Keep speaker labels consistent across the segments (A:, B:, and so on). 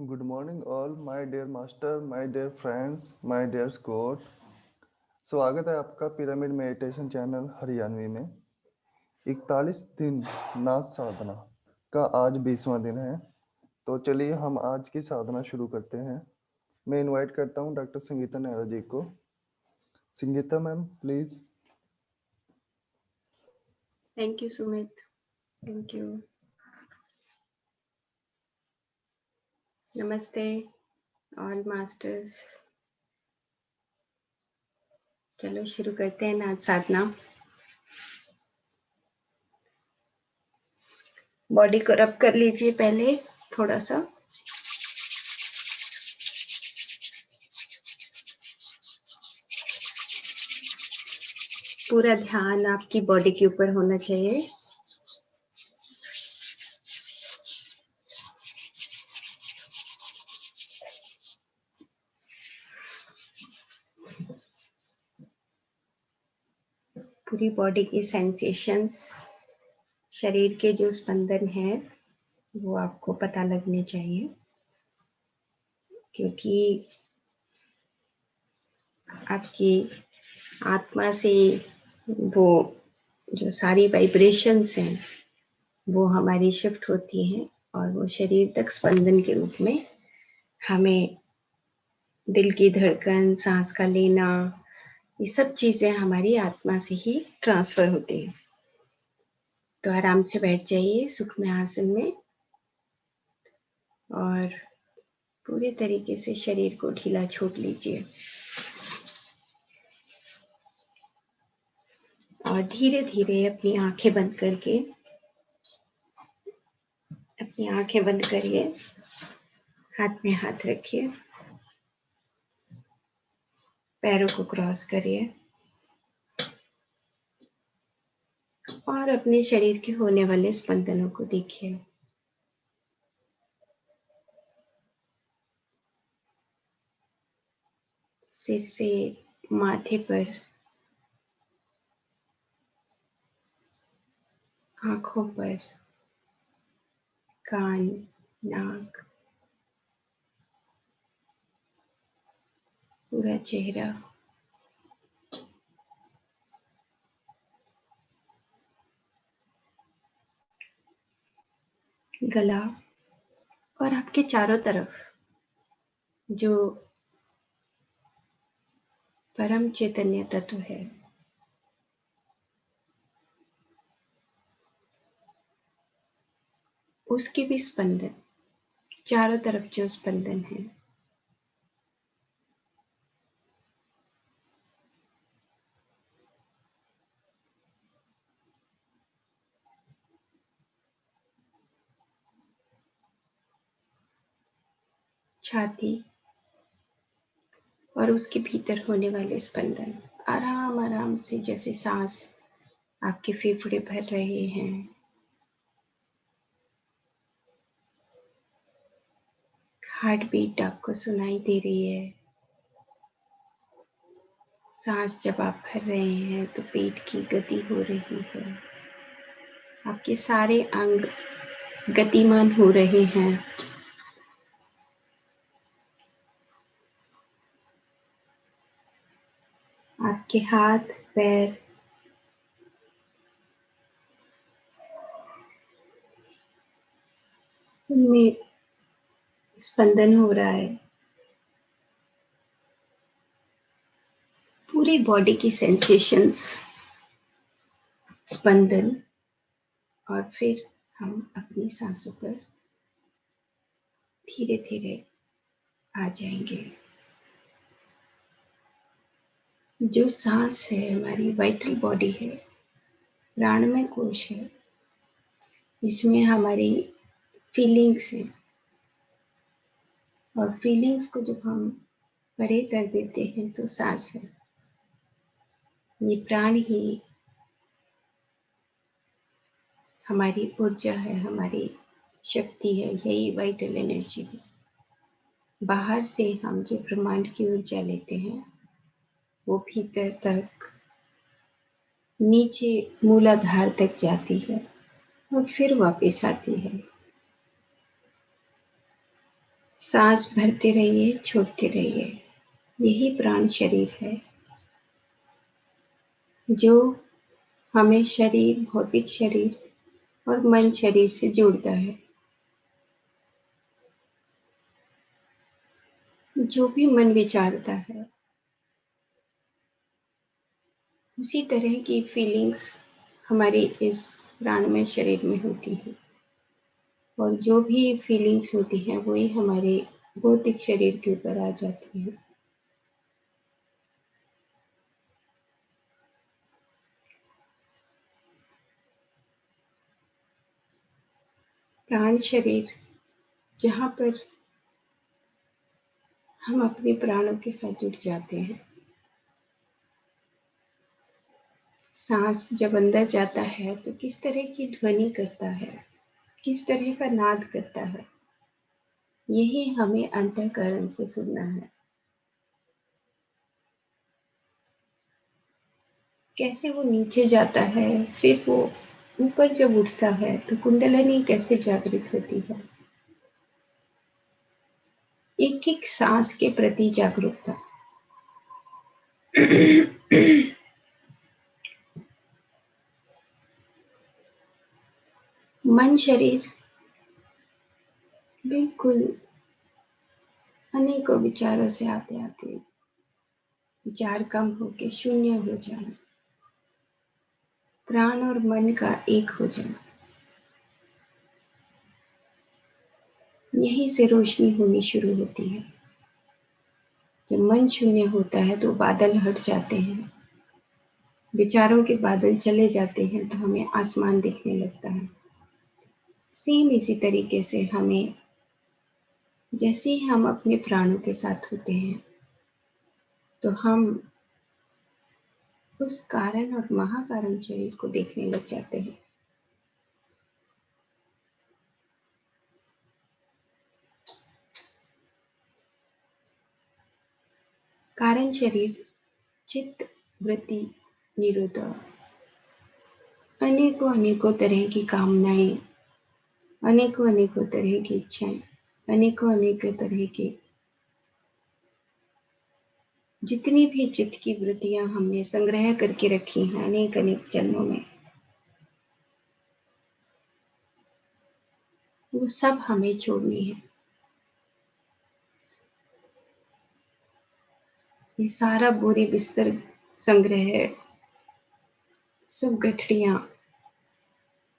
A: Good morning, all my dear master, my dear friends, my dear Scott. स्वागत है आपका pyramid meditation channel Haryanvi में। 41 दिन नाच साधना का आज 20वां दिन है। तो चलिए हम आज की साधना शुरू करते हैं। मैं इनवाइट करता हूं डॉक्टर संगीता नेहरा जी को। Sangeeta ma'am please.
B: Thank you, Sumit. Thank you. Namaste, all masters. चलो शुरू करते हैं नाच साधना। बॉडी को रब कर लीजिए पहले थोड़ा सा। पूरा ध्यान आपकी बॉडी के ऊपर होना चाहिए। पूरी बॉडी की सेंसेशंस, शरीर के जो स्पंदन है वो आपको पता लगने चाहिए, क्योंकि आपकी आत्मा से वो जो सारी वाइब्रेशंस हैं वो हमारी शिफ्ट होती हैं और वो शरीर तक स्पंदन के रूप में हमें दिल की धड़कन, सांस का लेना, ये सब चीजें हमारी आत्मा से ही ट्रांसफर होती हैं। तो आराम से बैठ जाइए सुखमय आसन में और पूरे तरीके से शरीर को ढीला छोड़ लीजिए और धीरे धीरे अपनी आंखें बंद करके हाथ में हाथ रखिए, पैरों को क्रॉस करिए और अपने शरीर के होने वाले स्पंदनों को देखिए। सिर से माथे पर, आंखों पर, कान, नाक, पूरा चेहरा, गला और आपके चारों तरफ जो परम चैतन्य तत्व है उसके भी स्पंदन, चारों तरफ जो स्पंदन है छाती और उसके भीतर होने वाले स्पंदन आराम आराम से, जैसे सांस आपके फेफड़े भर रहे हैं, हार्ट बीट आपको सुनाई दे रही है। सांस जब आप भर रहे हैं तो पेट की गति हो रही है, आपके सारे अंग गतिमान हो रहे हैं। आपके हाथ पैर उनमें स्पंदन हो रहा है। पूरी बॉडी की सेंसेशंस, स्पंदन, और फिर हम अपनी सांसों पर धीरे धीरे आ जाएंगे। जो सांस है हमारी वाइटल बॉडी है, प्राणमय कोश है, इसमें हमारी फीलिंग्स है और फीलिंग्स को जब हम परे कर देते हैं तो सांस है। ये प्राण ही हमारी ऊर्जा है, हमारी शक्ति है, यही वाइटल एनर्जी है। बाहर से हम जो ब्रह्मांड की ऊर्जा लेते हैं वो भीतर तक, नीचे मूलाधार तक जाती है और फिर वापस आती है। सांस भरते रहिए, छोड़ते रहिए। यही प्राण शरीर है जो हमें शरीर, भौतिक शरीर और मन शरीर से जोड़ता है। जो भी मन विचारता है उसी तरह की फीलिंग्स हमारी इस प्राणमय शरीर में होती है, और जो भी फीलिंग्स होती हैं वही हमारे भौतिक शरीर के ऊपर आ जाती है। प्राण शरीर, जहाँ पर हम अपने प्राणों के साथ जुड़ जाते हैं। सांस जब अंदर जाता है तो किस तरह की ध्वनि करता है, किस तरह का नाद करता है, यही हमें अंतःकरण से सुनना है। कैसे वो नीचे जाता है, फिर वो ऊपर जब उठता है तो कुंडलिनी कैसे जागृत होती है। एक एक सांस के प्रति जागरूकता। मन शरीर बिल्कुल अनेकों विचारों से आते आते विचार कम होके शून्य हो जाना, प्राण और मन का एक हो जाना, यहीं से रोशनी होनी शुरू होती है। जब मन शून्य होता है तो बादल हट जाते हैं, विचारों के बादल चले जाते हैं तो हमें आसमान दिखने लगता है। सेम इसी तरीके से हमें, जैसे ही हम अपने प्राणों के साथ होते हैं तो हम उस कारण और महाकारण शरीर को देखने लग जाते हैं। कारण शरीर चित्त, वृत्ति, निरोध, अनेकों अनेकों तरह की कामनाएं, अनेकों अनेकों तरह की इच्छाएं, अनेकों अनेकों तरह की जितनी भी चित्त की वृत्तियां हमने संग्रह करके रखी हैं अनेक अनेक जन्मों में, वो सब हमें छोड़नी है। ये सारा बोरी बिस्तर संग्रह, सब गठड़ियां,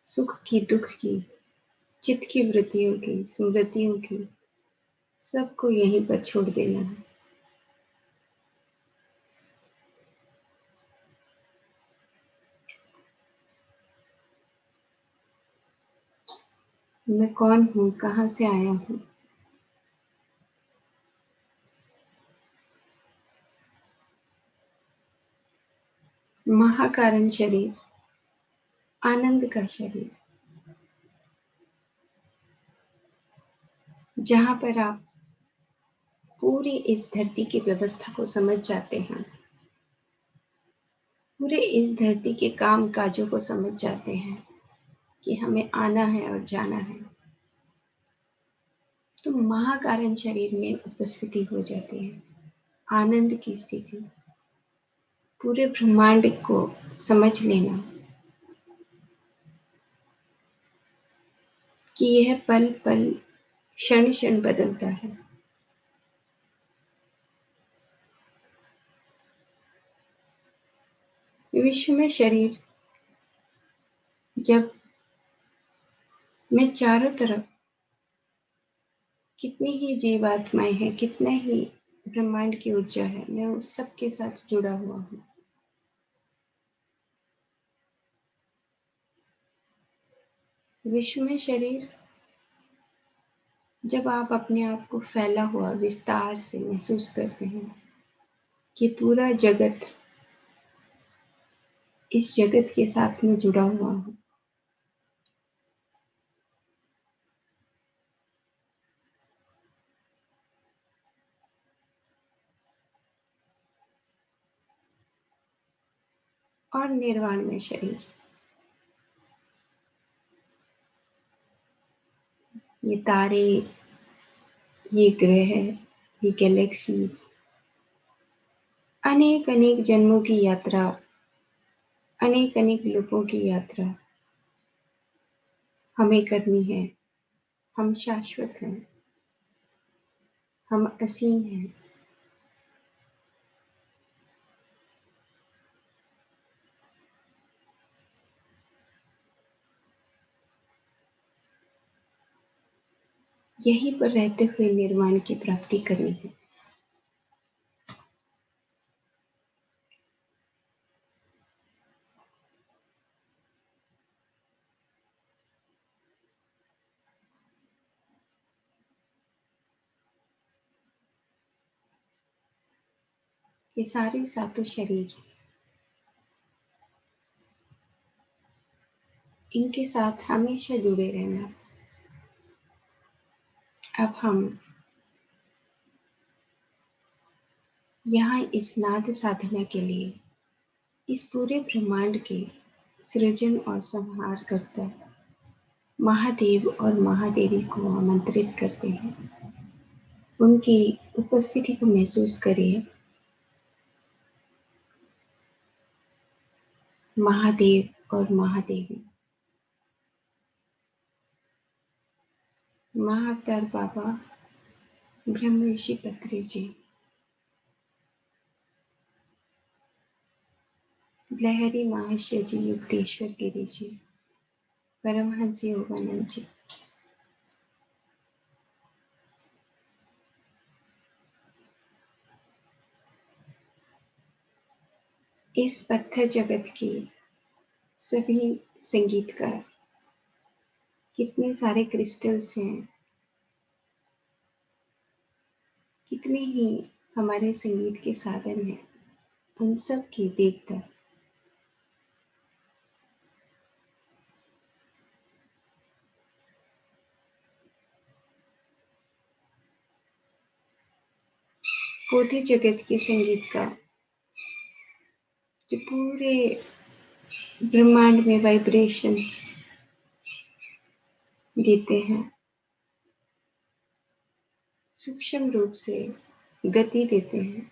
B: सुख की, दुख की, चित्त की वृत्तियों की, स्मृतियों की, सबको यहीं पर छोड़ देना है। मैं कौन हूँ, कहाँ से आया हूँ, महाकारण शरीर, आनंद का शरीर, जहां पर आप पूरी इस धरती की व्यवस्था को समझ जाते हैं, पूरे इस धरती के काम काजों को समझ जाते हैं कि हमें आना है और जाना है, तो महाकारण शरीर में उपस्थिति हो जाती है, आनंद की स्थिति, पूरे ब्रह्मांड को समझ लेना कि यह पल पल, क्षण क्षण बदलता है। विश्व में शरीर, जब मैं चारों तरफ कितनी ही जीवात्माएं हैं, कितना ही ब्रह्मांड की ऊर्जा है, मैं उस सब के साथ जुड़ा हुआ हूँ। विश्व में शरीर, जब आप अपने आप को फैला हुआ विस्तार से महसूस करते हैं कि पूरा जगत, इस जगत के साथ में जुड़ा हुआ हूँ, और निर्वाण में शरीर, ये तारे, ये ग्रह, ये गैलेक्सीज, अनेक अनेक जन्मों की यात्रा, अनेक अनेक लोगों की यात्रा हमें करनी है। हम शाश्वत हैं, हम असीम हैं। यहीं पर रहते हुए निर्वाण की प्राप्ति करनी है। ये सारे सातों शरीर, इनके साथ हमेशा जुड़े रहना। अब हम यहाँ इस नाद साधना के लिए इस पूरे ब्रह्मांड के सृजन और संहार करता महादेव और महादेवी को आमंत्रित करते हैं। उनकी उपस्थिति को महसूस करिए। महादेव और महादेवी, महाअवतार बाबा ब्रह्म ऋषि पत्री जी, लहरी महर्षि जी, युक्तेश्वर गिरी जी, परमहंस योगानंद जी, इस पत्थर जगत की सभी संगीतकार, कितने सारे क्रिस्टल्स हैं, कितने ही हमारे संगीत के साधन हैं, उन सब की देवता पौधे जगत के संगीत का जो पूरे ब्रह्मांड में वाइब्रेशंस देते हैं, सूक्ष्म रूप से गति देते हैं,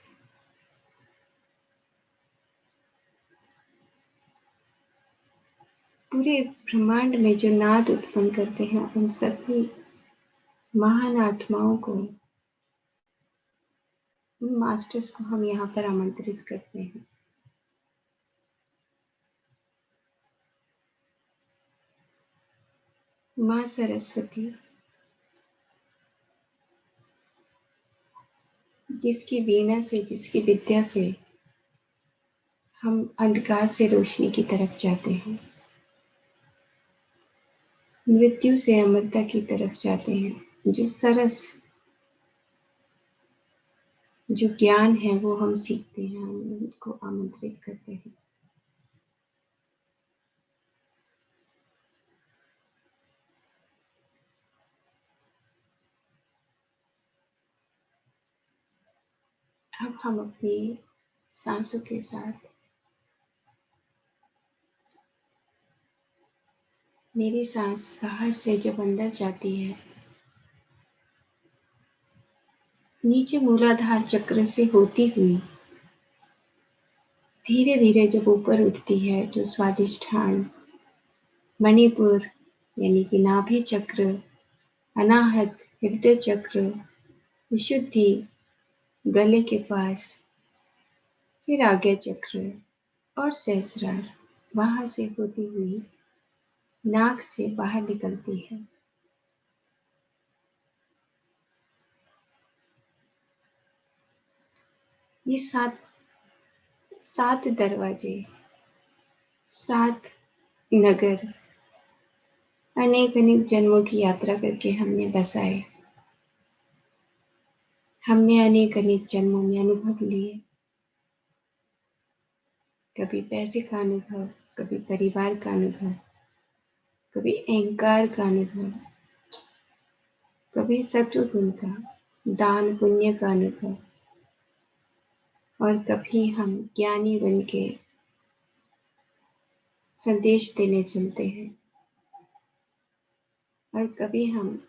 B: पूरे ब्रह्मांड में जो नाद उत्पन्न करते हैं, उन सभी महान आत्माओं को, उन मास्टर्स को हम यहाँ पर आमंत्रित करते हैं। माँ सरस्वती, जिसकी वीणा से, जिसकी विद्या से हम अंधकार से रोशनी की तरफ जाते हैं, मृत्यु से अमरता की तरफ जाते हैं, जो सरस, जो ज्ञान है वो हम सीखते हैं, हम उनको आमंत्रित करते हैं। अब हम अपनी सांसों के साथ, मेरी सांस बाहर से जब अंदर जाती है, नीचे मूलाधार चक्र से होती हुई धीरे धीरे जब ऊपर उठती है, जो स्वादिष्ठान मणिपुर यानी कि नाभि चक्र, अनाहत हृदय चक्र, विशुद्धि गले के पास, फिर आज्ञा चक्र और सहस्रार, वहां से होती हुई नाक से बाहर निकलती है। ये सात दरवाजे, 7 नगर, अनेक अनेक जन्मों की यात्रा करके हमने बसाए। हमने अनेक अनेक जन्मों में अनुभव लिए, कभी पैसे का अनुभव, कभी परिवार का अनुभव, कभी अहंकार का अनुभव, कभी सत्वगुण का, दान पुण्य का अनुभव, और कभी हम ज्ञानी बन के संदेश देने चलते हैं, और कभी हम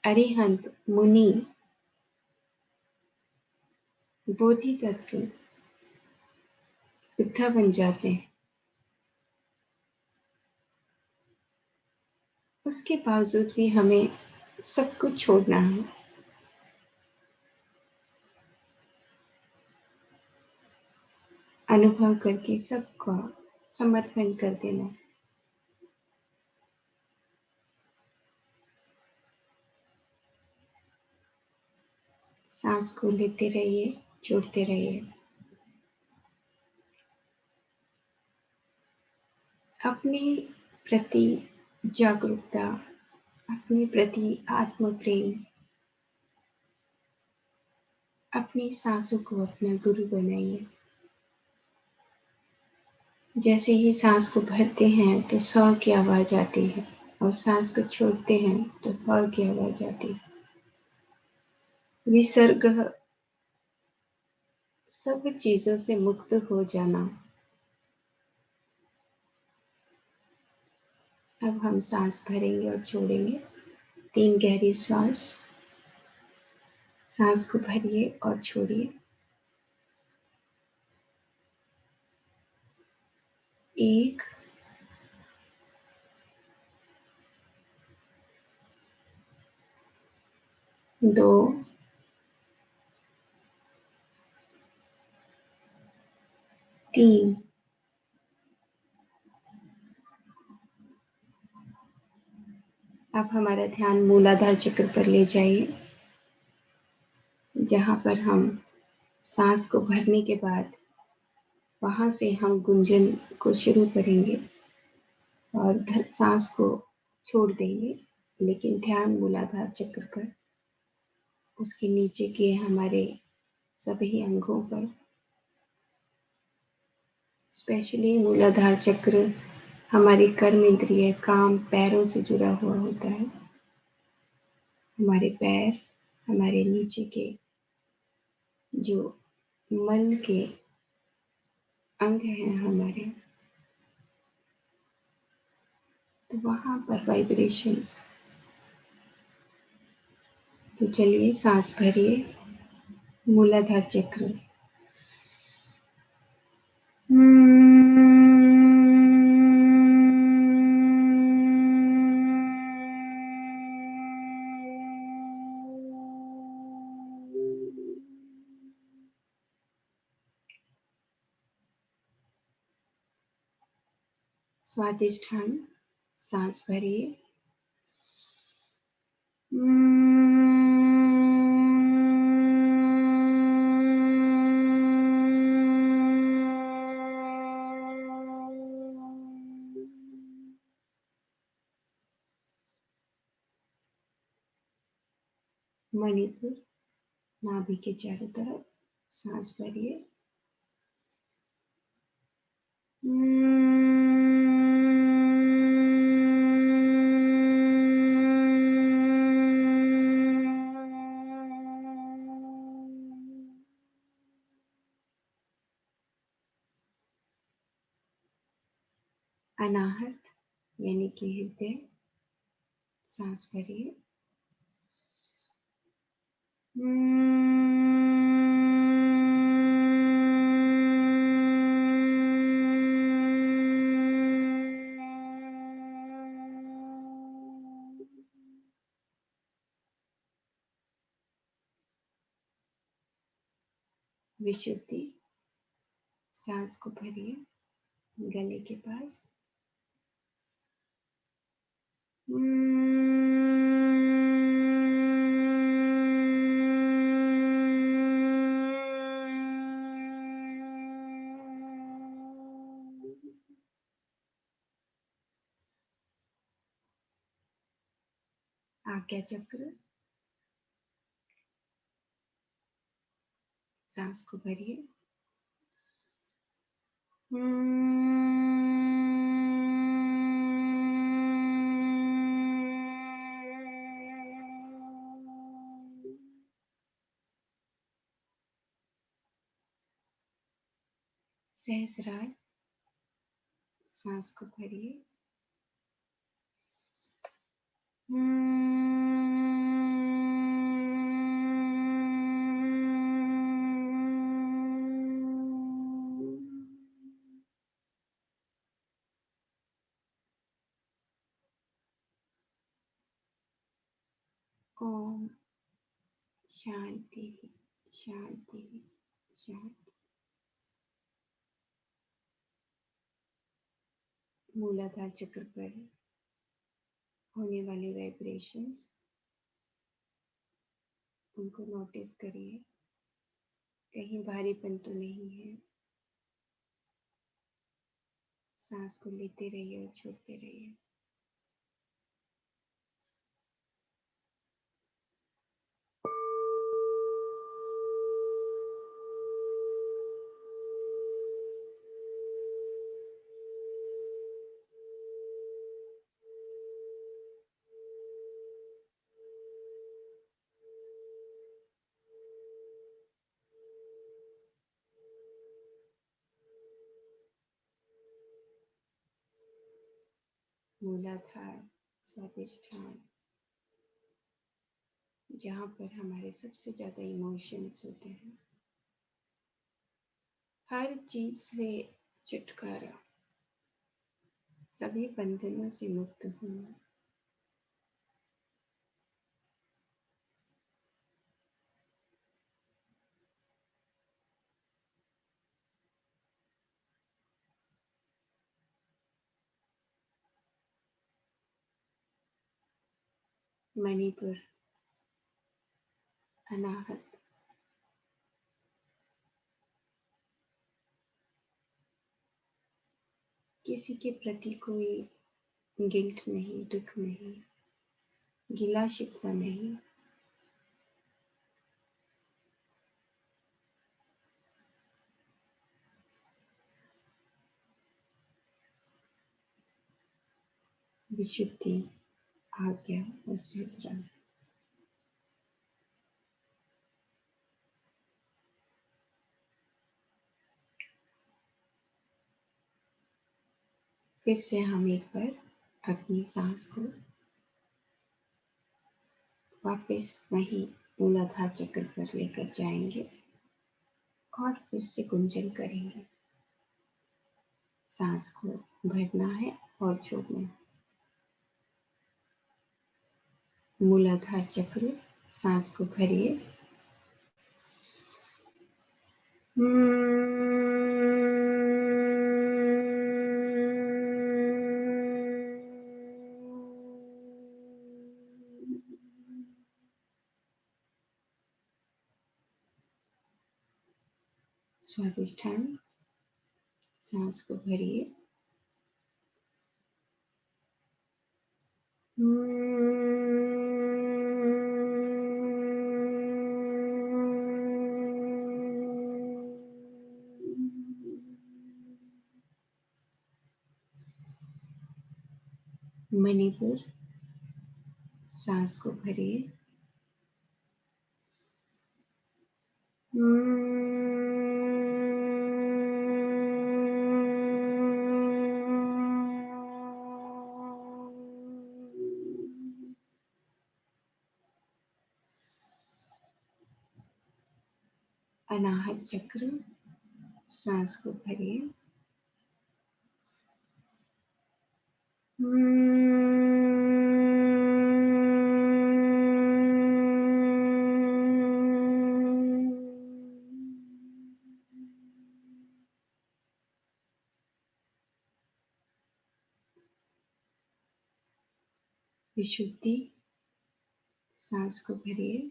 B: अरिहंत, मुनि, बोधि तत्व बुद्धा बन जाते हैं। उसके बावजूद भी हमें सब कुछ छोड़ना है। अनुभव करके सबका समर्पण कर देना। सांस को लेते रहिए, छोड़ते रहिए। अपने प्रति जागरूकता, अपने प्रति आत्म प्रेम, अपनी सांसों को अपना गुरु बनाइए। जैसे ही सांस को भरते हैं तो स की आवाज आती है और सांस को छोड़ते हैं तो फ की आवाज आती है। विसर्ग, सब चीजों से मुक्त हो जाना। अब हम सांस भरेंगे और छोड़ेंगे। 3 गहरी श्वास। सांस को भरिए और छोड़िए। 1, 2, 3। अब हमारा ध्यान मूलाधार चक्र पर ले जाइए, जहां पर हम सांस को भरने के बाद वहां से हम गुंजन को शुरू करेंगे और सांस को छोड़ देंगे, लेकिन ध्यान मूलाधार चक्र पर, उसके नीचे के हमारे सभी अंगों पर। स्पेशली मूलाधार चक्र हमारी कर्म इंद्रिय, काम, पैरों से जुड़ा हुआ होता है। हमारे पैर, हमारे नीचे के जो मन के अंग हैं हमारे, तो वहां पर वाइब्रेशंस। तो चलिए सांस भरिए, मूलाधार चक्र। स्वादिष्ठान, सांस भरिए। मणिपुर, नाभि के चारों तरफ सांस भरिए। अनाहत यानी कि हृदय, सांस भरिए। विशुद्धि, सांस को भरिए गले के पास। आज्ञा चक्र, सांस को भरिए। सहस्रार, सांस को भरिए। ओम शांति शांति शांति। मूलाधार चक्र पर होने वाले वाइब्रेशंस, उनको नोटिस करिए। कहीं भारीपन तो नहीं है। सांस को लेते रहिए और छोड़ते रहिए। मूलाधार स्वादिष्ठान, जहाँ पर हमारे सबसे ज्यादा इमोशंस होते हैं। हर चीज से छुटकारा, सभी बंधनों से मुक्त होना। मणिपुर अनाहत, किसी के प्रति कोई गिल्ट नहीं, दुख नहीं, गिला शिकवा नहीं। विशुद्धि, आज्ञा और सहस्रार। फिर से हम एक बार अपनी सांस को वापस वही मूलाधार चक्र पर लेकर जाएंगे और फिर से गुंजन करेंगे। सांस को भरना है और छोड़ना है। मूलाधार चक्र, सांस को भरिए। स्वादिष्ठान, सांस को भरिए। मणिपुर, सांस को भरिए। अनाहत चक्र, सांस को भरिए। विशुद्धि, सांस को भरिए।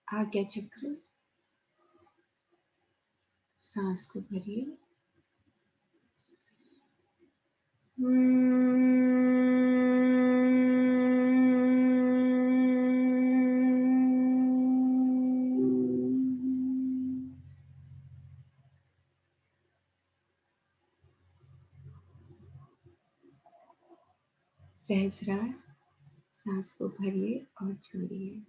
B: आज्ञा चक्र, सांस को भरिए। सहस्रार, सांस को भरिए और छोड़िए।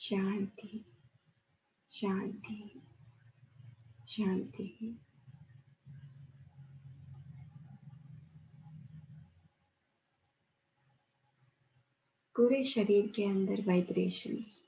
B: शांति, शांति, शांति। पूरे शरीर के अंदर वाइब्रेशंस।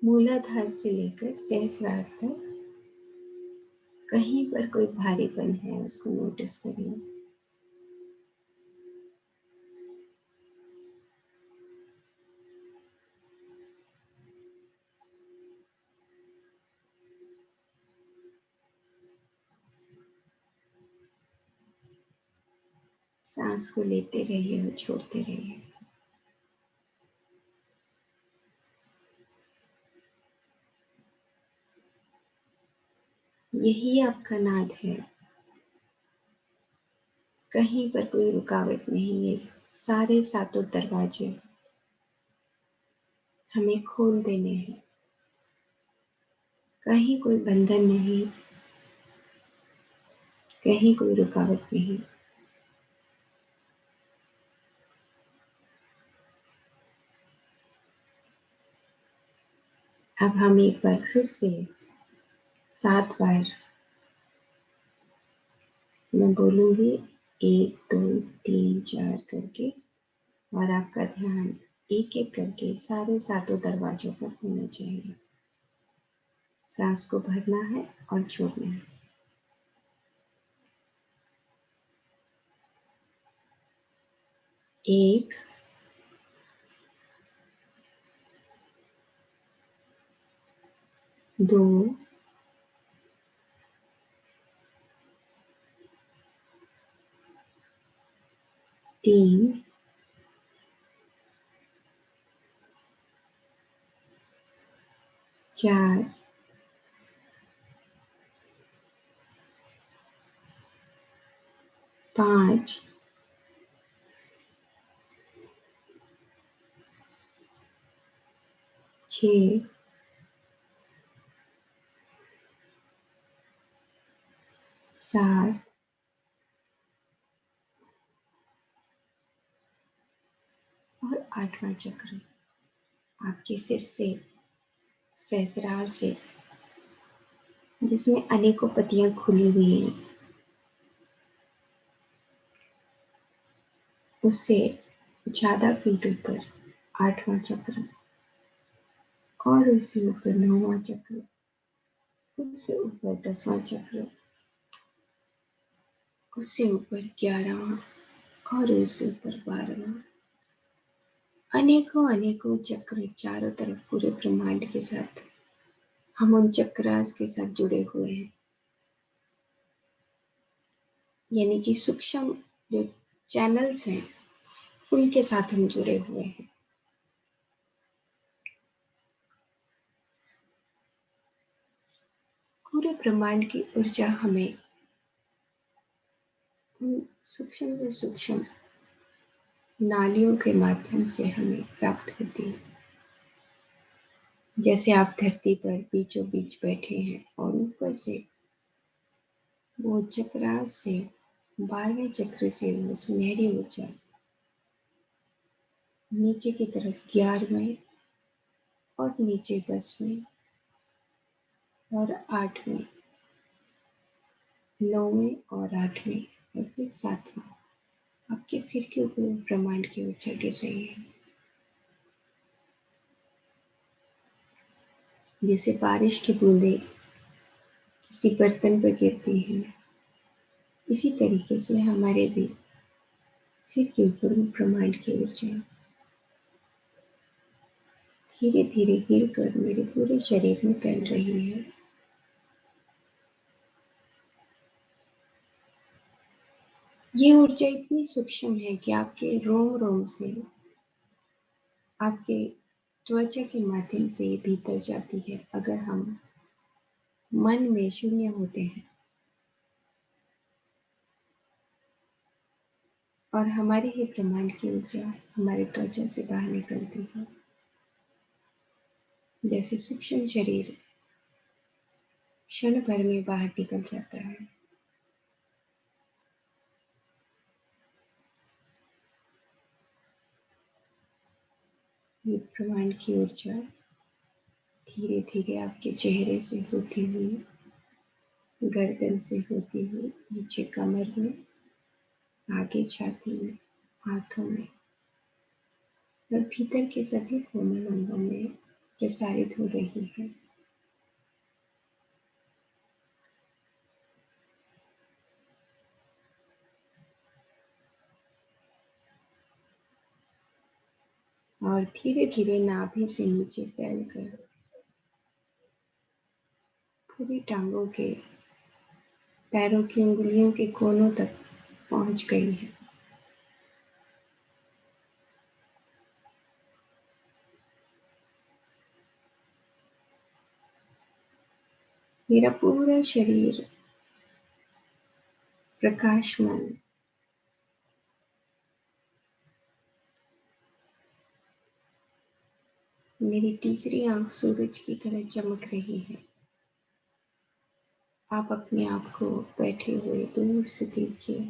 B: मूलाधार से लेकर सहस्रार तक कहीं पर कोई भारीपन है उसको नोटिस करिए। सांस को लेते रहिए और छोड़ते रहिए। यही आपका नाद है, कहीं पर कोई रुकावट नहीं। ये सारे सातों दरवाजे हमें खोल देने हैं, कहीं कोई बंधन नहीं, कहीं कोई रुकावट नहीं। अब हम एक बार फिर से 7 बार मैं बोलूंगी, 1 2 3 4 करके, और आपका ध्यान एक एक करके सारे सातों दरवाजों पर होना चाहिए। सांस को भरना है और छोड़ना है। 1 2 3 4 5 6 7 और 8वां चक्र आपके सिर से सहस्रार से, जिसमें अनेकों पत्तियां खुली हुई हैं, उससे ज्यादा फीट ऊपर 8वां चक्र, और उससे ऊपर 9वां चक्र, उससे ऊपर 10वां चक्र, उससे ऊपर 11वां, और उससे ऊपर 12वां। अनेकों अनेकों चक्र चारों तरफ पूरे ब्रह्मांड के साथ, हम उन चक्रास के साथ जुड़े हुए हैं। यानी कि सूक्ष्म जो चैनल्स हैं उनके साथ हम जुड़े हुए हैं। पूरे ब्रह्मांड की ऊर्जा हमें उन सूक्ष्म से सूक्ष्म नालियों के माध्यम से हमें प्राप्त होती है। जैसे आप धरती पर बीचों बीच बैठे हैं और ऊपर से वो चक्रास से 12वें चक्र से वो सुनहरी ऊर्जा नीचे की तरफ 11वें और नीचे 10वें और 8वें, 9वें और 8वें और फिर 7वां आपके सिर के ऊपर ब्रह्मांड की ऊर्जा गिर रही है। जैसे बारिश की बूंदें किसी बर्तन पर गिरती हैं, इसी तरीके से हमारे भी सिर के ऊपर ब्रह्मांड की ऊर्जा धीरे धीरे हिलकर मेरे पूरे शरीर में फैल रही है। ये ऊर्जा इतनी सूक्ष्म है कि आपके रोम रोम से, आपके त्वचा के माध्यम से भीतर जाती है। अगर हम मन में शून्य होते हैं और हमारे ही ब्रह्मांड की ऊर्जा हमारे त्वचा से बाहर निकलती है, जैसे सूक्ष्म शरीर क्षण भर में बाहर निकल जाता है, ये ब्रह्मांड की ऊर्जा धीरे धीरे आपके चेहरे से होती हुई, गर्दन से होती हुई नीचे कमर में, आगे छाती में, हाथों में और भीतर के सभी कोमल अंगों में प्रसारित हो रही है। और धीरे धीरे नाभि से नीचे फैलकर पूरी टांगों के, पैरों की उंगलियों के कोनों तक पहुंच गई है। मेरा पूरा शरीर प्रकाशमान, मेरी तीसरी आंख सूरज की तरह चमक रही है। आप अपने आप को बैठे हुए दूर से देखिए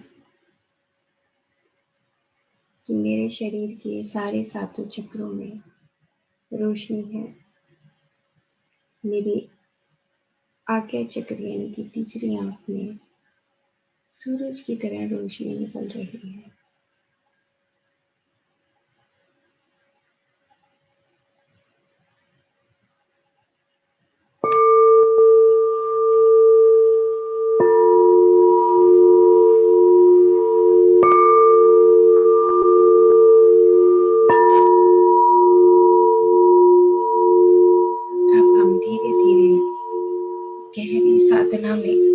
B: कि मेरे शरीर के सारे सातों चक्रों में रोशनी है। मेरी आज्ञा चक्र यानी कि तीसरी आंख में सूरज की तरह रोशनी निकल रही है। अब हम धीरे धीरे गहरी साधना में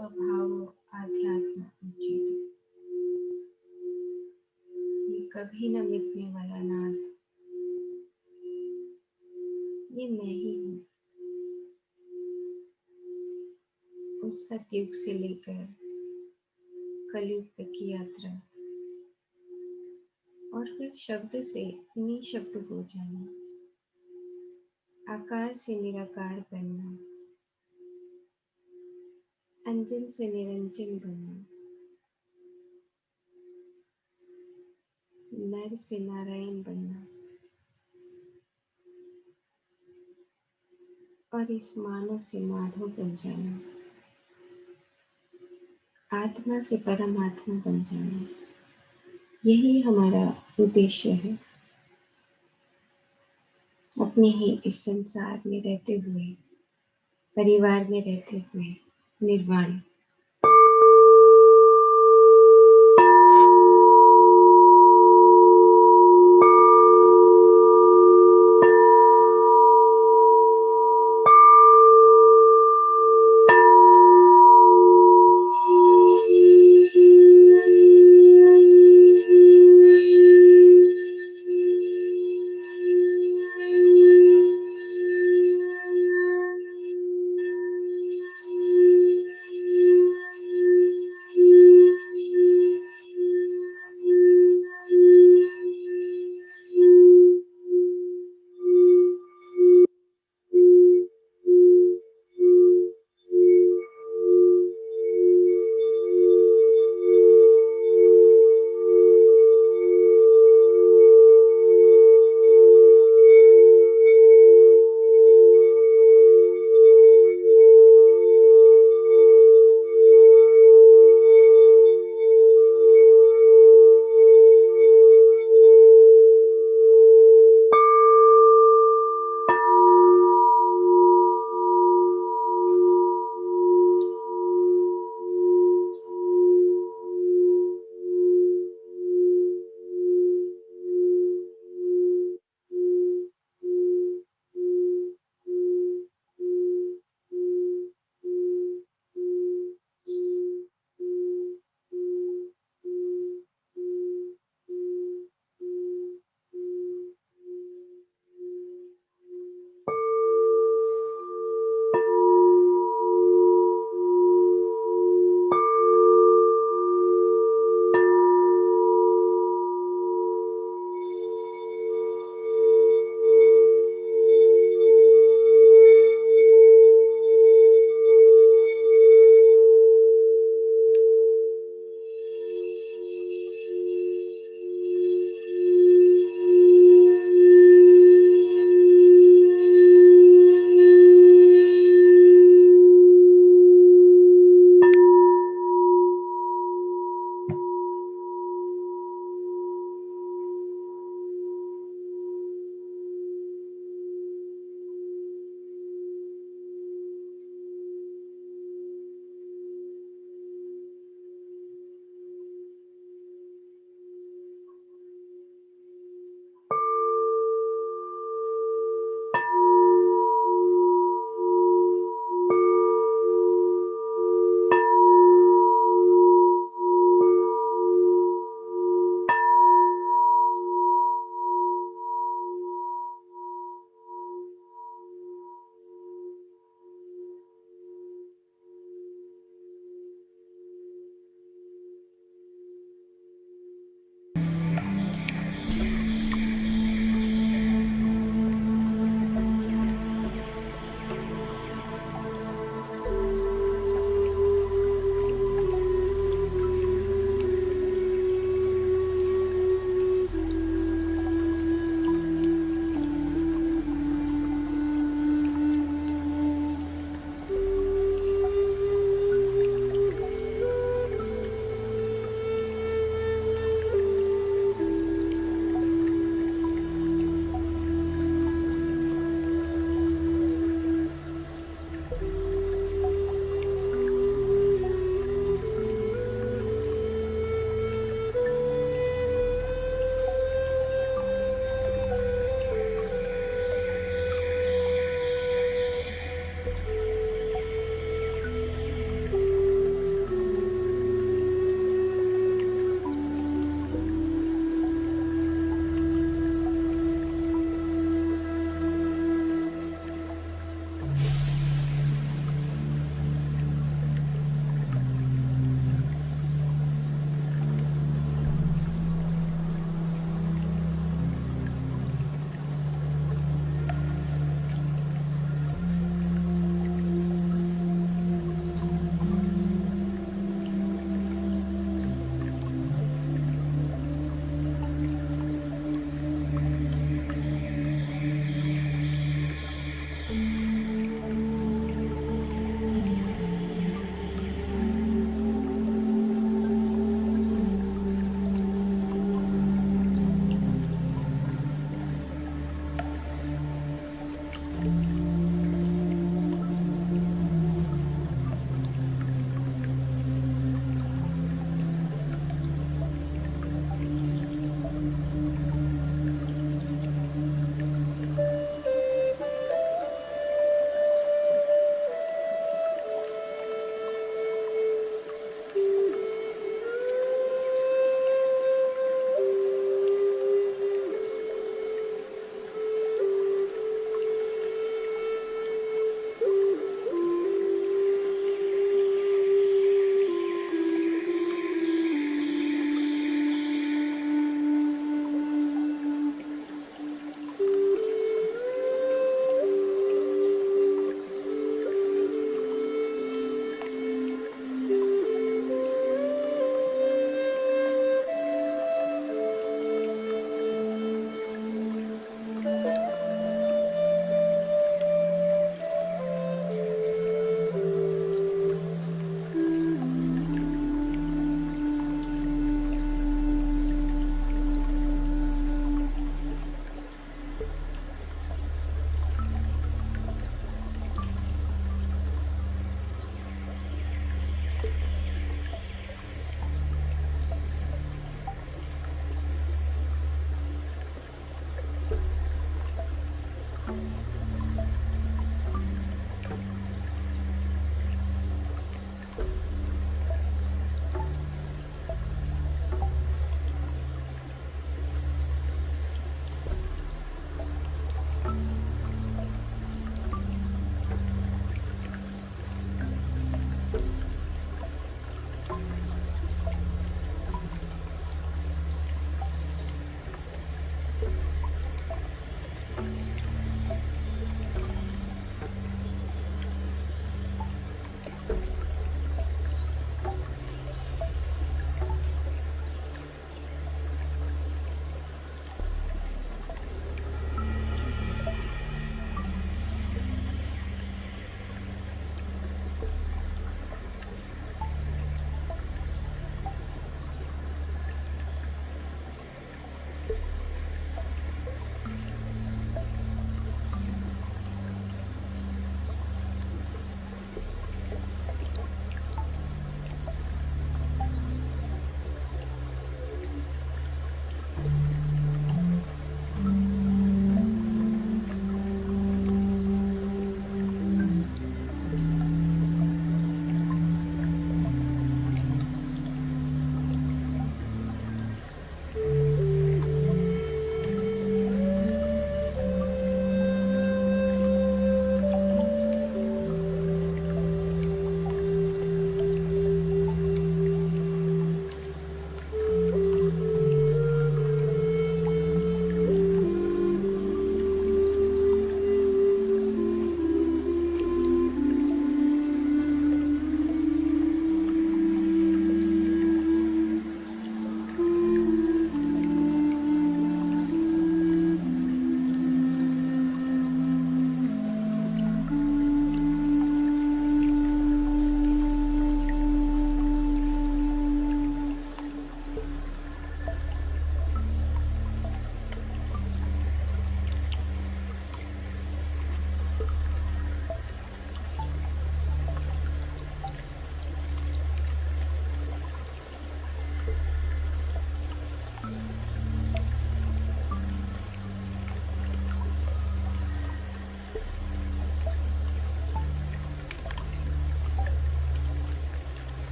B: स्वभाव आध्यात्म उच्चेत। ये कभी न मिटने वाला नाद, ये मैं ही हूँ। उस सतयुग से लेकर कलयुग तक की यात्रा, और फिर शब्द से इन्हीं शब्द हो जाना, आकार से निराकार बनना, अंजन से निरंजन बनना, नर से नारायण बनना, और इस मानव से माधव बन जाना, आत्मा से परमात्मा बन जाना, यही हमारा उद्देश्य है। अपने ही इस संसार में रहते हुए, परिवार में रहते हुए निर्वाण।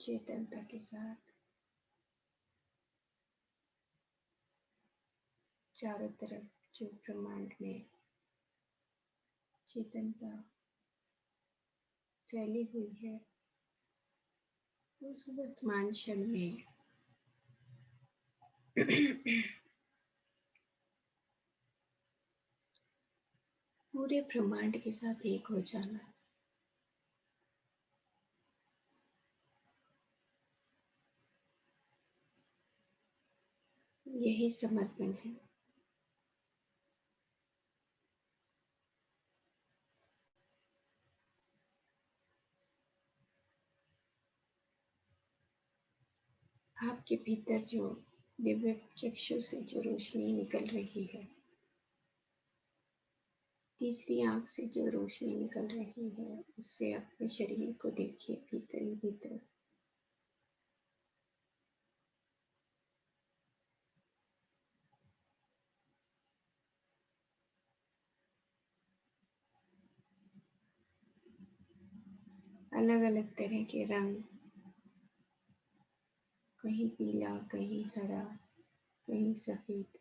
B: चेतनता के साथ चारों तरफ जो ब्रह्मांड में चेतनता फैली हुई है, उस वर्तमान क्षण में पूरे ब्रह्मांड के साथ एक हो जाना। यही समर्पण है। आपके भीतर जो दिव्य चक्षु से जो रोशनी निकल रही है, तीसरी आंख से जो रोशनी निकल रही है, उससे अपने शरीर को देखिए भीतर ही भीतर। अलग अलग तरह के रंग, कहीं पीला, कहीं हरा, कहीं सफेद,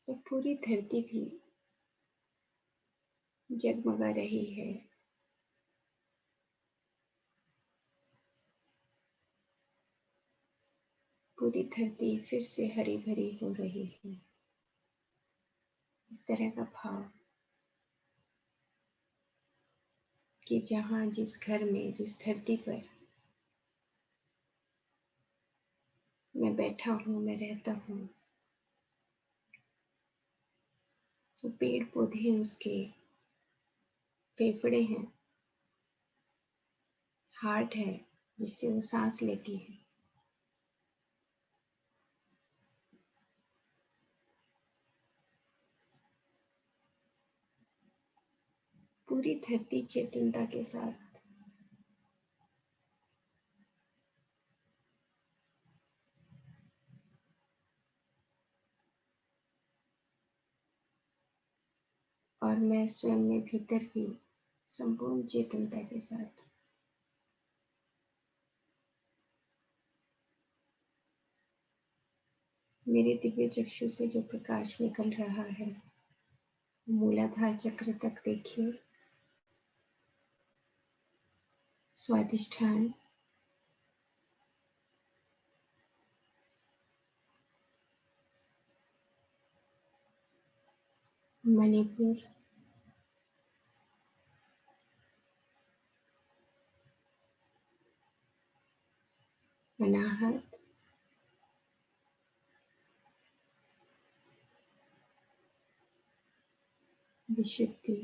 B: और पूरी धरती भी जगमगा रही है। पूरी धरती फिर से हरी भरी हो रही है। इस तरह का भाव कि जहाँ जिस घर में, जिस धरती पर मैं बैठा हूँ, मैं रहता हूँ, वो पेड़ पौधे उसके फेफड़े हैं, हार्ट है जिससे वो सांस लेती है। पूरी धरती चेतनता के साथ और मैं स्वयं में भीतर भी संपूर्ण चेतनता के साथ मेरे दिव्य चक्षु से जो प्रकाश निकल रहा है, मूलाधार चक्र तक देखिए, स्वादिष्ठान, मणिपुर, अनाहत, विशुद्धि,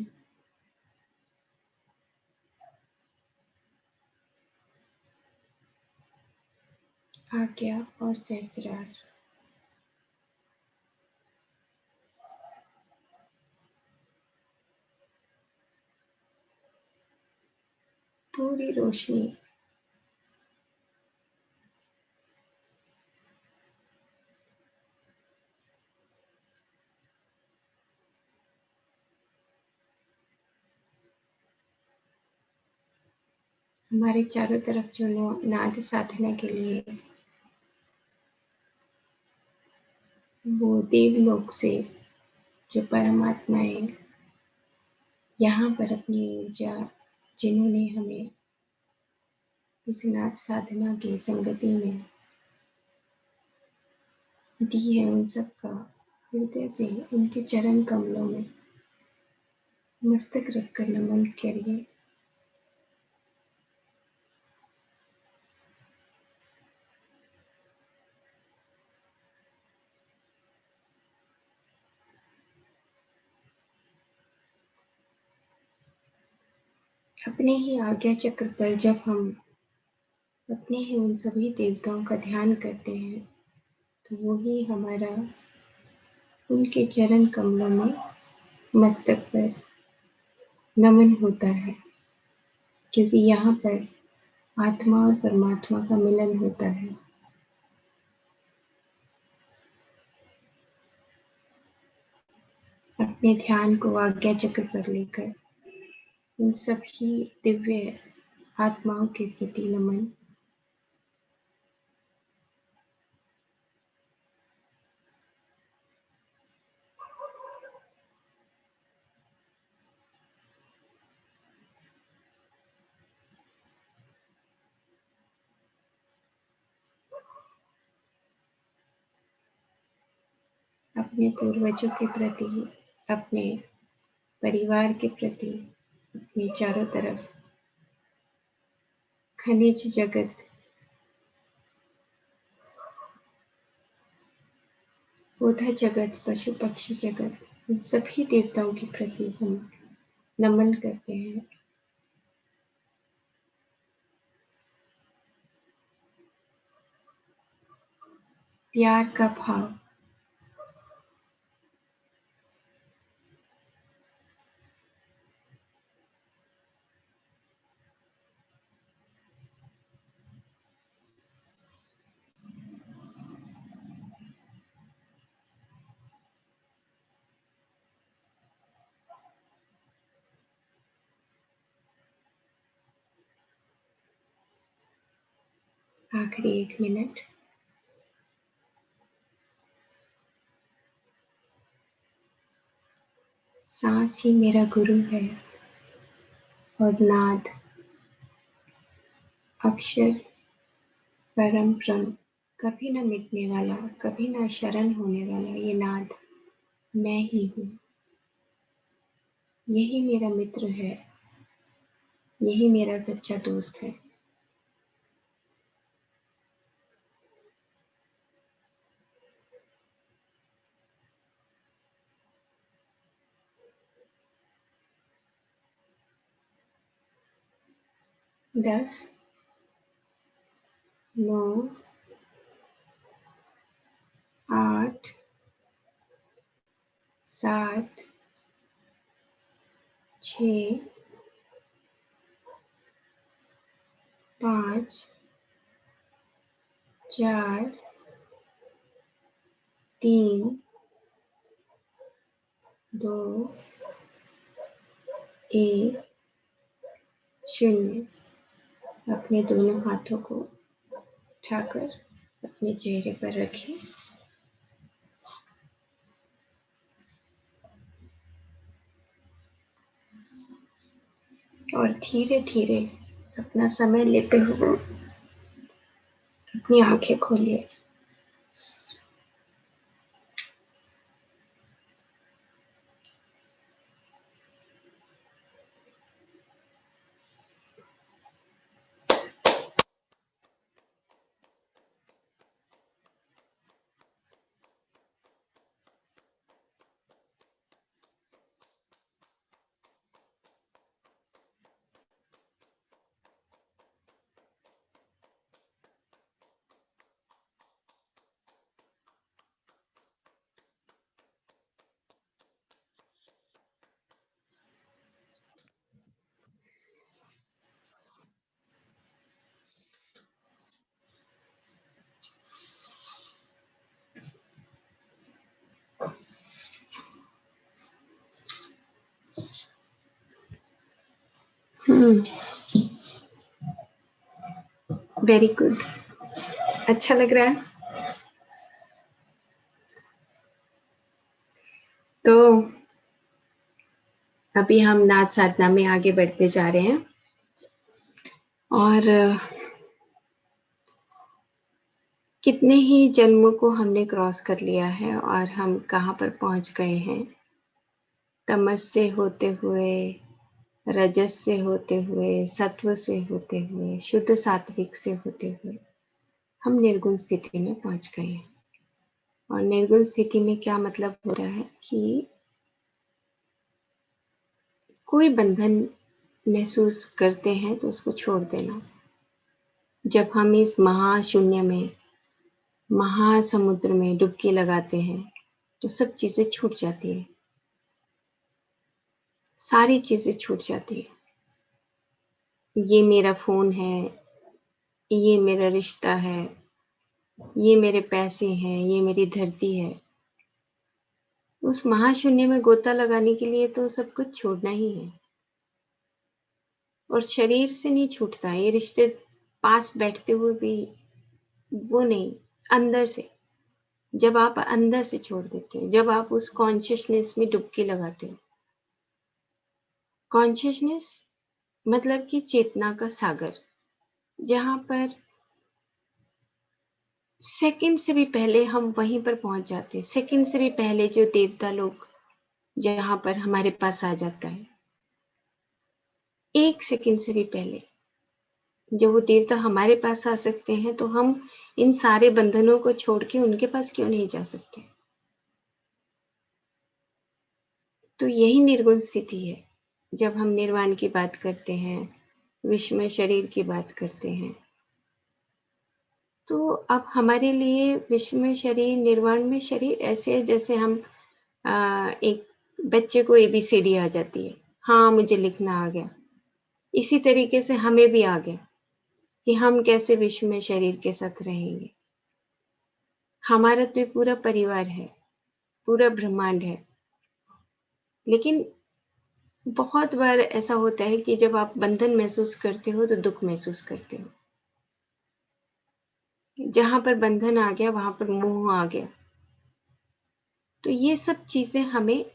B: आज्ञा और सहस्रार। पूरी रोशनी हमारे चारों तरफ जो नाद साधना के लिए वो देवलोक से जो परमात्माएं यहाँ पर अपनी ऊर्जा, जिन्होंने हमें इस नाद साधना की संगति में दी है, उन सब का हृदय से उनके चरण कमलों में मस्तक रखकर नमन करिए। अपने ही आज्ञा चक्र पर जब हम अपने ही उन सभी देवताओं का ध्यान करते हैं, तो वो ही हमारा उनके चरण कमलों में मस्तक पर नमन होता है, क्योंकि यहाँ पर आत्मा और परमात्मा का मिलन होता है। अपने ध्यान को आज्ञा चक्र पर लेकर इन सभी दिव्य आत्माओं के प्रति नमन। अपने पूर्वजों के प्रति, अपने परिवार के प्रति, अपने चारों तरफ खनिज जगत, पौधा जगत, पशु पक्षी जगत, इन सभी देवताओं के प्रति हम नमन करते हैं। प्यार का भाव, आखिरी 1 मिनट। सांस ही मेरा गुरु है और नाद, अक्षर, परम ब्रह्म, कभी न मिटने वाला, कभी न शरण होने वाला ये नाद मैं ही हूँ। यही मेरा मित्र है, यही मेरा सच्चा दोस्त है। दस, 9, 8, 7, 6, 5, 4, 3, 2, 1, 0। अपने दोनों हाथों को उठाकर अपने चेहरे पर रखें और धीरे धीरे अपना समय लेते हुए अपनी आंखें खोलिए। वेरी गुड, अच्छा लग रहा है। तो अभी हम नाद साधना में आगे बढ़ते जा रहे हैं और कितने ही जन्मों को हमने क्रॉस कर लिया है और हम कहाँ पर पहुंच गए हैं। तमस से होते हुए, रजस से होते हुए, सत्व से होते हुए, शुद्ध सात्विक से होते हुए हम निर्गुण स्थिति में पहुंच गए हैं। और निर्गुण स्थिति में क्या मतलब हो रहा है कि कोई बंधन महसूस करते हैं तो उसको छोड़ देना। जब हम इस महाशून्य में, महासमुद्र में डुबकी लगाते हैं तो सब चीजें छूट जाती है, सारी चीजें छूट जाती है। ये मेरा फोन है, ये मेरा रिश्ता है, ये मेरे पैसे हैं, ये मेरी धरती है, उस महाशून्य में गोता लगाने के लिए तो सब कुछ छोड़ना ही है, और शरीर से नहीं छूटता ये रिश्ते, पास बैठते हुए भी वो नहीं, अंदर से, जब आप अंदर से छोड़ देते हो, जब आप उस कॉन्शियसनेस में डुबकी लगाते हो। कॉन्शियसनेस मतलब कि चेतना का सागर, जहां पर सेकंड से भी पहले हम वहीं पर पहुंच जाते हैं। सेकंड से भी पहले जो देवता लोग जहां पर हमारे पास आ जाता है, एक सेकंड से भी पहले जब वो देवता हमारे पास आ सकते हैं, तो हम इन सारे बंधनों को छोड़ के उनके पास क्यों नहीं जा सकते? तो यही निर्गुण स्थिति है। जब हम निर्वाण की बात करते हैं, विश्वमय शरीर की बात करते हैं, तो अब हमारे लिए विश्वमय शरीर, निर्वाण में शरीर ऐसे है जैसे हम एक बच्चे को एबीसीडी आ जाती है, हाँ मुझे लिखना आ गया, इसी तरीके से हमें भी आ गया कि हम कैसे विश्व में शरीर के साथ रहेंगे। हमारा तो ये पूरा परिवार है, पूरा ब्रह्मांड है। लेकिन बहुत बार ऐसा होता है कि जब आप बंधन महसूस करते हो तो दुख महसूस करते हो। जहां पर बंधन आ गया वहां पर मोह आ गया। तो ये सब चीजें हमें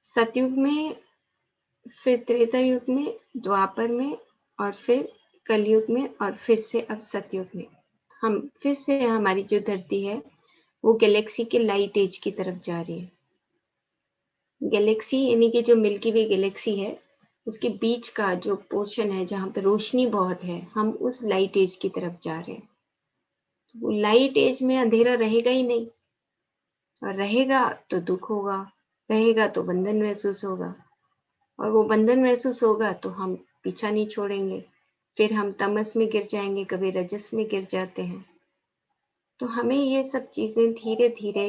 B: सतयुग में, फिर त्रेता युग में, द्वापर में, और फिर कलयुग में, और फिर से अब सतयुग में हम फिर से, हमारी जो धरती है वो गैलेक्सी के लाइट एज की तरफ जा रही है। गैलेक्सी यानी कि जो मिल्की वे गैलेक्सी है, उसके बीच का जो पोर्शन है जहाँ पे रोशनी बहुत है, हम उस लाइट एज की तरफ जा रहे हैं। वो लाइट एज में अंधेरा रहेगा ही नहीं, और रहेगा तो दुख होगा, रहेगा तो बंधन महसूस होगा, और वो बंधन महसूस होगा तो हम पीछा नहीं छोड़ेंगे, फिर हम तमस में गिर जाएंगे, कभी रजस में गिर जाते हैं। तो हमें ये सब चीजें धीरे धीरे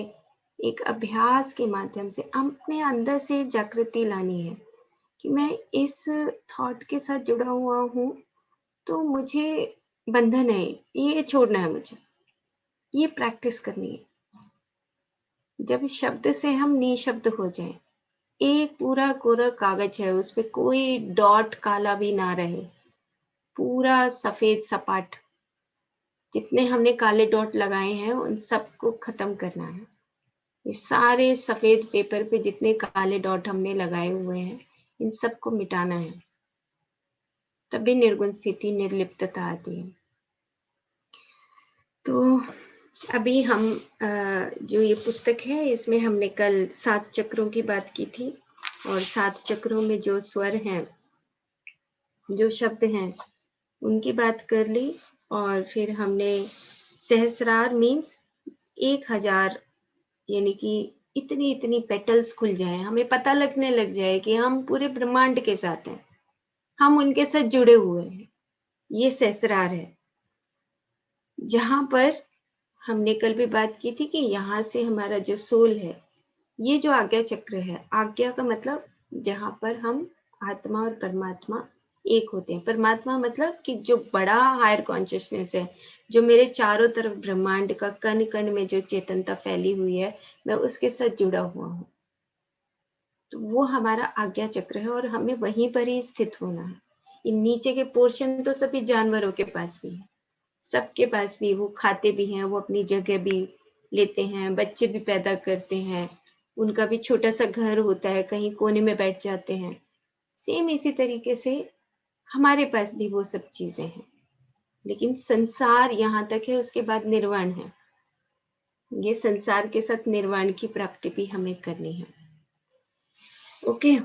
B: एक अभ्यास के माध्यम से अपने अंदर से जागृति लानी है कि मैं इस थॉट के साथ जुड़ा हुआ हूँ, तो मुझे बंधन है, ये छोड़ना है, मुझे ये प्रैक्टिस करनी है। जब शब्द से हम निशब्द हो जाएं, एक पूरा कोरा कागज है, उस पे कोई डॉट काला भी ना रहे, पूरा सफेद सपाट, जितने हमने काले डॉट लगाए हैं उन सबको खत्म करना है। ये सारे सफेद पेपर पे जितने काले डॉट हमने लगाए हुए हैं, इन सबको मिटाना है, तभी निर्गुण स्थिति, निर्लिप्तता आती है। तो अभी हम जो ये पुस्तक है, इसमें हमने कल 7 चक्रों की बात की थी, और 7 चक्रों में जो स्वर हैं, जो शब्द हैं, उनकी बात कर ली। और फिर हमने सहस्रार मीन्स 1000, यानी कि इतनी इतनी पेटल्स खुल जाए, हमें पता लगने लग जाए कि हम पूरे ब्रह्मांड के साथ हैं, हम उनके साथ जुड़े हुए हैं। ये सहस्रार है, जहां पर हमने कल भी बात की थी कि यहाँ से हमारा जो सोल है, ये जो आज्ञा चक्र है, आज्ञा का मतलब जहां पर हम आत्मा और परमात्मा एक होते हैं। परमात्मा मतलब कि जो बड़ा हायर कॉन्शियसनेस है, जो मेरे चारों तरफ ब्रह्मांड का कण कण में जो चेतनता फैली हुई है, मैं उसके साथ जुड़ा हुआ हूँ। तो वो हमारा आज्ञा चक्र है, और हमें वहीं पर ही स्थित होना है। ये नीचे के पोर्शन तो सभी जानवरों के पास भी है, सबके पास भी, वो खाते भी हैं, वो अपनी जगह भी लेते हैं, बच्चे भी पैदा करते हैं, उनका भी छोटा सा घर होता है, कहीं कोने में बैठ जाते हैं। सेम इसी तरीके से हमारे पास भी वो सब चीजें हैं। लेकिन संसार यहाँ तक है, उसके बाद निर्वाण है। ये संसार के साथ निर्वाण की प्राप्ति भी हमें करनी है। ओके,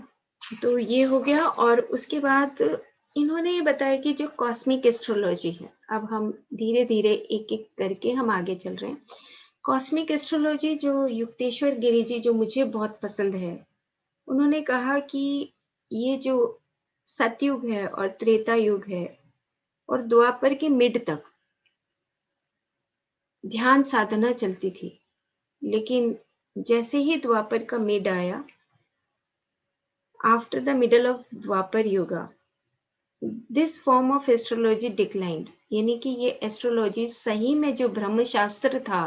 B: तो ये हो गया। और उसके बाद इन्होंने ये बताया कि जो कॉस्मिक एस्ट्रोलॉजी है, अब हम धीरे धीरे एक एक करके हम आगे चल रहे हैं। कॉस्मिक एस्ट्रोलॉजी जो युक्तेश्वर गिरी जी, जो मुझे बहुत पसंद है, उन्होंने कहा कि ये जो सतयुग है और त्रेता युग है और द्वापर के मिड तक ध्यान साधना चलती थी, लेकिन जैसे ही द्वापर का मिड आया, after the middle of Dwapar yuga, this form of astrology declined, यानी कि ये एस्ट्रोलॉजी सही में जो ब्रह्म शास्त्र था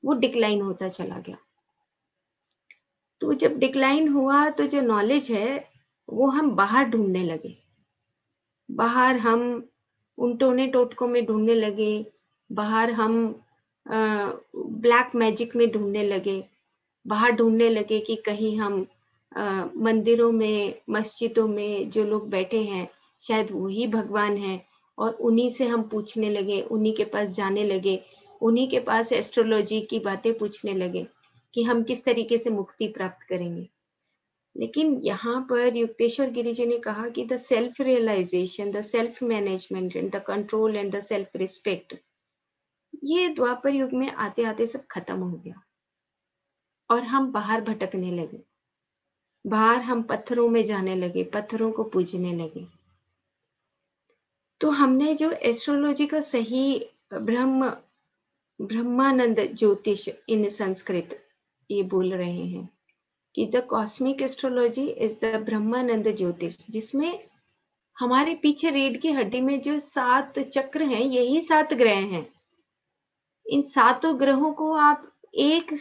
B: वो डिक्लाइन होता चला गया। तो जब डिक्लाइन हुआ तो जो नॉलेज है वो हम बाहर ढूंढने लगे, बाहर हम उन टोने टोटकों में ढूंढने लगे, बाहर हम ब्लैक मैजिक में ढूंढने लगे, बाहर ढूंढने लगे कि कहीं हम मंदिरों में, मस्जिदों में जो लोग बैठे हैं शायद वही भगवान हैं, और उन्हीं से हम पूछने लगे, उन्हीं के पास जाने लगे, उन्हीं के पास एस्ट्रोलॉजी की बातें पूछने लगे कि हम किस तरीके से मुक्ति प्राप्त करेंगे। लेकिन यहाँ पर युक्तेश्वर गिरि जी ने कहा कि the self realisation, the self management and the control and the self respect, ये द्वापर युग में आते आते सब खत्म हो गया और हम बाहर भटकने लगे, बाहर हम पत्थरों में जाने लगे, पत्थरों को पूजने लगे। तो हमने जो एस्ट्रोलॉजी का सही ब्रह्मानंद ज्योतिष इन संस्कृत ये बोल रहे हैं कि the cosmic astrology is the Brahmanand jyotish, जिसमें हमारे पीछे रीढ़ की हड्डी में जो 7 चक्र हैं, यही 7 ग्रह हैं। इन 7 ग्रहों को आप एक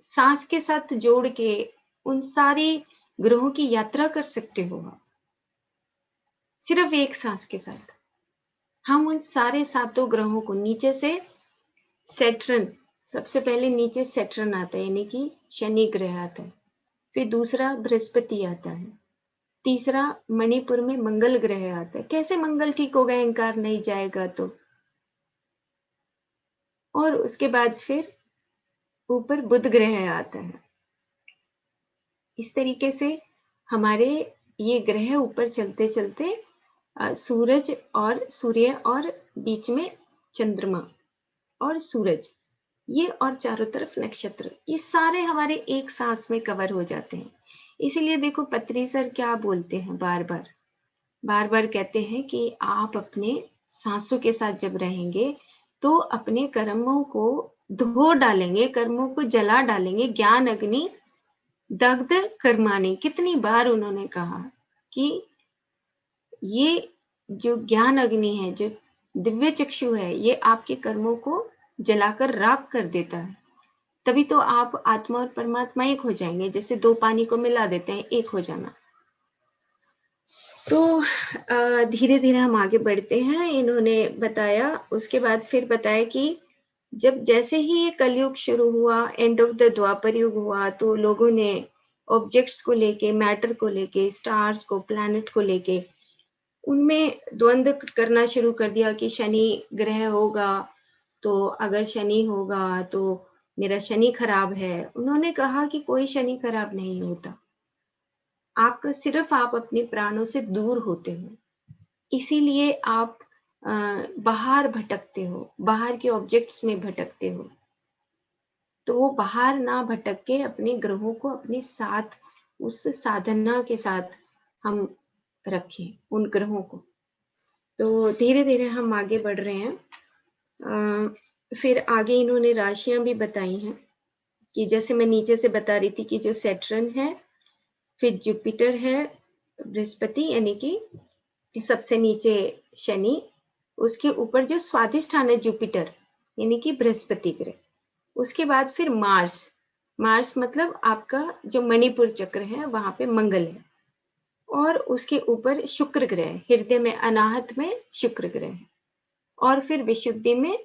B: सांस के साथ जोड़ के उन सारी ग्रहों की यात्रा कर सकते हो आप, सिर्फ एक सांस के साथ। हम उन सारे 7 ग्रहों को नीचे से सैटर्न, सबसे पहले नीचे सैटर्न आता है, यानी कि शनि ग्रह आता है, फिर दूसरा बृहस्पति आता है, तीसरा मणिपुर में मंगल ग्रह आता है। कैसे मंगल ठीक होगा, अहंकार नहीं जाएगा तो। और उसके बाद फिर ऊपर बुध ग्रह आता है। इस तरीके से हमारे ये ग्रह ऊपर चलते चलते सूरज और सूर्य और बीच में चंद्रमा और सूरज, ये और चारों तरफ नक्षत्र, ये सारे हमारे एक सांस में कवर हो जाते हैं। इसीलिए देखो पत्री सर क्या बोलते हैं, बार बार कहते हैं कि आप अपने सांसों के साथ जब रहेंगे तो अपने कर्मों को धो डालेंगे, कर्मों को जला डालेंगे, ज्ञान अग्नि दग्ध कर्माणि। कितनी बार उन्होंने कहा कि ये जो ज्ञान अग्नि है, जो दिव्य चक्षु है, ये आपके कर्मों को जलाकर राख कर देता है। तभी तो आप आत्मा और परमात्मा एक हो जाएंगे, जैसे 2 पानी को मिला देते हैं, एक हो जाना। तो धीरे धीरे हम आगे बढ़ते हैं। इन्होंने बताया, उसके बाद फिर बताया कि जब जैसे ही ये कलयुग शुरू हुआ, एंड ऑफ द द्वापर युग हुआ, तो लोगों ने ऑब्जेक्ट्स को लेके, मैटर को लेके, स्टार्स को, प्लैनेट को लेके उनमें द्वंद्व करना शुरू कर दिया कि शनि ग्रह होगा, तो अगर शनि होगा तो मेरा शनि खराब है। उन्होंने कहा कि कोई शनि खराब नहीं होता, आपका सिर्फ आप अपने प्राणों से दूर होते हो, इसीलिए आप बाहर भटकते हो, बाहर के ऑब्जेक्ट्स में भटकते हो। तो वो बाहर ना भटक के अपने ग्रहों को अपने साथ, उस साधना के साथ हम रखें उन ग्रहों को। तो धीरे धीरे हम आगे बढ़ रहे हैं। फिर आगे इन्होंने राशियां भी बताई हैं कि जैसे मैं नीचे से बता रही थी कि जो सैटर्न है, फिर जुपिटर है, बृहस्पति यानी कि सबसे नीचे शनि, उसके ऊपर जो स्वाधिष्ठान है जुपिटर यानी कि बृहस्पति ग्रह, उसके बाद फिर मार्स, मार्स मतलब आपका जो मणिपुर चक्र है वहां पे मंगल है, और उसके ऊपर शुक्र ग्रह, हृदय में अनाहत में शुक्र ग्रह है, और फिर विशुद्धि में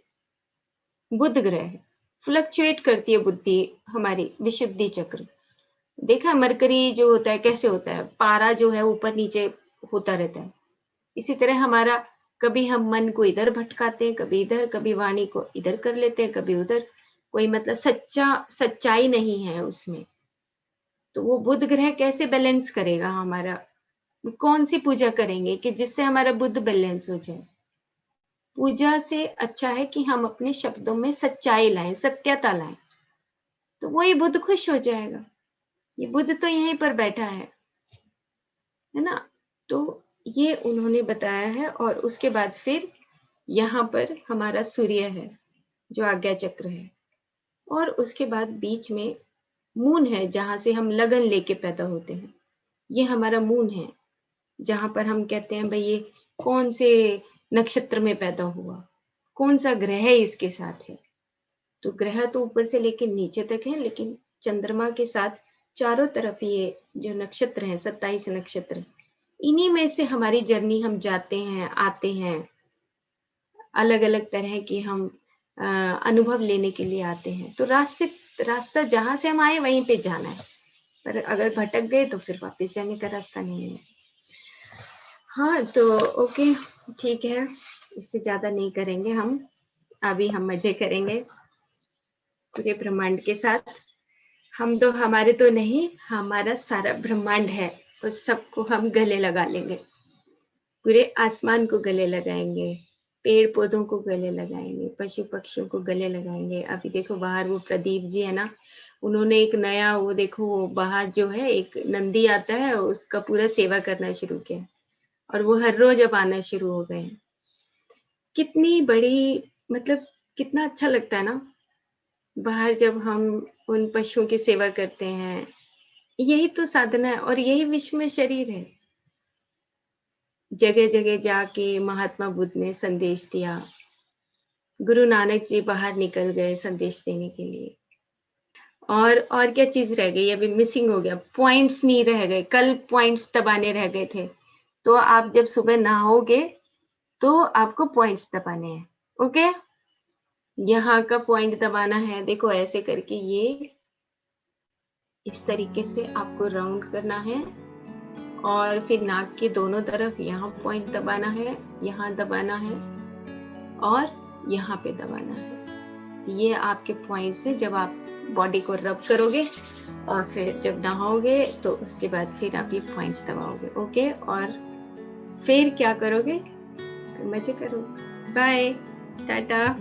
B: बुध ग्रह है। फ्लक्चुएट करती है बुद्धि हमारी, विशुद्धि चक्र। देखा मरकरी जो होता है कैसे होता है, पारा जो है ऊपर नीचे होता रहता है। इसी तरह हमारा कभी हम मन को इधर भटकाते हैं, कभी इधर, कभी वाणी को इधर कर लेते हैं, कभी उधर, कोई मतलब सच्चाई नहीं है उसमें। तो वो बुध ग्रह कैसे बैलेंस करेगा हमारा, कौन सी पूजा करेंगे कि जिससे हमारा बुध बैलेंस हो जाए। पूजा से अच्छा है कि हम अपने शब्दों में सच्चाई लाएं, सत्यता लाएं, तो वही बुध खुश हो जाएगा। ये बुध तो यहीं पर बैठा है ना। तो ये उन्होंने बताया है। और उसके बाद फिर यहाँ पर हमारा सूर्य है जो आज्ञा चक्र है, और उसके बाद बीच में मून है जहां से हम लगन लेके पैदा होते हैं। ये हमारा मून है जहां पर हम कहते हैं भाई ये कौन से नक्षत्र में पैदा हुआ, कौन सा ग्रह इसके साथ है। तो ग्रह तो ऊपर से लेके नीचे तक है, लेकिन चंद्रमा के साथ चारों तरफ ये जो नक्षत्र हैं, 27 नक्षत्र, इन्हीं में से हमारी जर्नी हम जाते हैं, आते हैं। अलग-अलग तरह के हम अनुभव लेने के लिए आते हैं। तो रास्ता जहाँ से हम आए वहीं पे जाना है। पर अगर भटक गए तो फिर वापस जाने का रास्ता नहीं है। हाँ, तो ओके, ठीक है, इससे ज़्यादा नहीं करेंगे हम। अभी हम मज़े करेंगे पूरे ब्रह्मांड के साथ। हम तो हमारे तो नहीं, हमारा सारा ब्रह्मांड है, उस सबको हम गले लगा लेंगे। पूरे आसमान को गले लगाएँगे, पेड़-पौधों को गले लगाएँगे, पशु-पक्षियों को गले लगाएँगे। अभी देखो बाहर वो प्रदीप जी है ना, उन्होंने एक नया वो देखो वो बाहर जो है एक नंदी आता है, उसका पूरा सेवा करना शुरू किया और वो हर रोज़ अब आना शुरू हो गए हैं। कितनी बड़ी मतलब कितना अच्छा लगता है ना, बाहर जब हम उन पशुओं की सेवा करते हैं। यही तो साधना है और यही विश्व में शरीर है। जगह-जगह जाके महात्मा बुद्ध ने संदेश दिया। गुरु नानक जी बाहर निकल गए संदेश देने के लिए। और क्या चीज़ रह गई? अभी मिसिंग हो गया, पॉइंट्स नहीं रह गए, कल पॉइंट्स दबाने रह गए थे। तो आप जब सुबह नहाओगे, तो आपको पॉइंट्स दबाने हैं, ओके? यहाँ का पॉइंट दबाना है, देखो ऐसे करके ये इस तरीके से आपको राउंड करना है और फिर नाक के दोनों तरफ यहाँ पॉइंट दबाना है, यहाँ दबाना है और यहाँ पे दबाना है। ये आपके पॉइंट्स हैं जब आप बॉडी को रब करोगे और फिर जब नहाओगे तो उसके बाद फिर आप ये पॉइंट्स दबाओगे, ओके? और फिर क्या करोगे? मजे करो। बाय, टाटा।